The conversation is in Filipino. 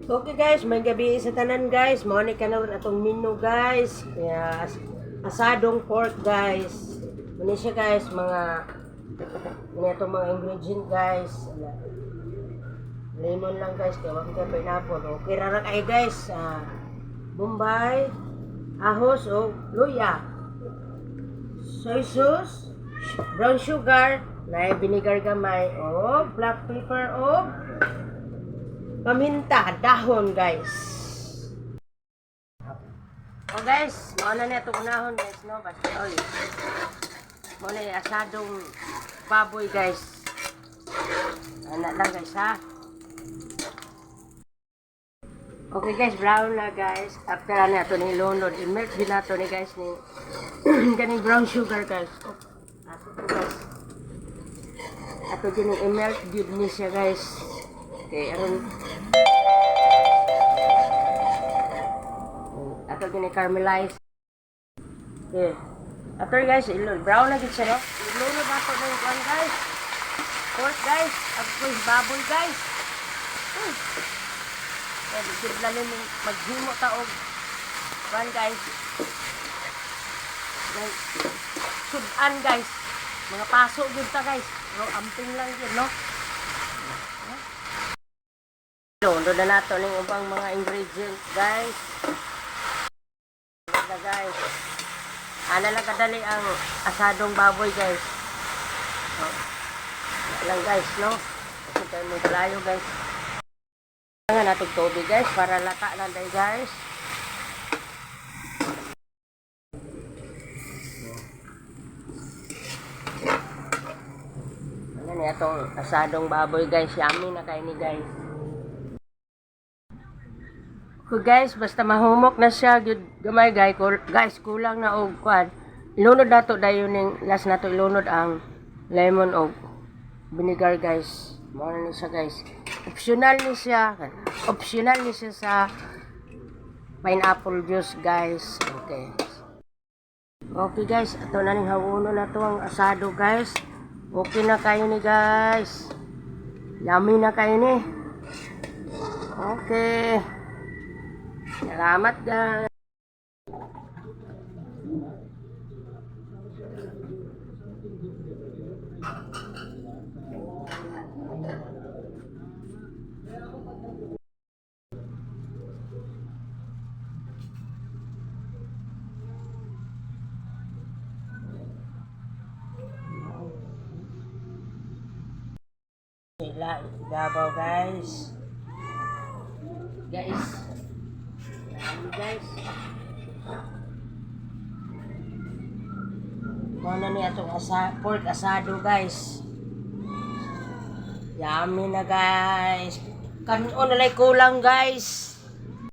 Okay guys, may gabi sa tanan guys. Mao ni kanon atong menu guys. Kaya asadong pork guys. Muna siya guys, mga itong mga ingredient guys. Lemon lang guys, kaya wag ka pineapple. Okay ra kay guys. Bombay, ahos o luya. Soy sauce, brown sugar, na vinegar gamay o black pepper o paminta, dahon guys. O guys, mauna na itong unahon guys, no? Basta oil. Mauna yung asadong baboy guys. Anak lang guys ha. Okay guys, brown na guys. After na ito ni lunod, i-melt din na ito ni guys ni ganing brown sugar guys. Ato ito guys. Ato din i-melt din ni siya guys. Okay, ato din i-caramelize. Okay. After guys, brown na din siya, no? Ilunod na ito na yung kwan guys. Pork guys. After baboy guys. Lalim maghimo taog kwan guys. Sudan guys. Mga paso yun ta guys. Pero amping lang yun, no? Doon na nato ng ubang mga ingredients guys. Ito guys. Ana lang kadali ang asadong baboy guys. Lang guys, no? Kasi tayo may kalayo guys. Kailangan natin tubig guys para lata lang tayo guys. Ano na itong asadong baboy guys. Yummy na kayo ni guys. So guys, basta mahumok na siya, gamay guys, kulang na og kwan. Ilunod nato dayon ning last nato ilunod ang lemon og vinegar guys. Mao ni siya guys. Optional ni siya sa pineapple juice guys. Okay. Okay guys, ato na ning hawuno na to ang asado guys. Okay na kayo ni guys. Yummy na kayo ni. Okay. Salamat guys. Sila ibabaw guys. Guys. Guys. Mana ni atong pork asado guys. Yummy na guys. Kanon na lay kulang guys.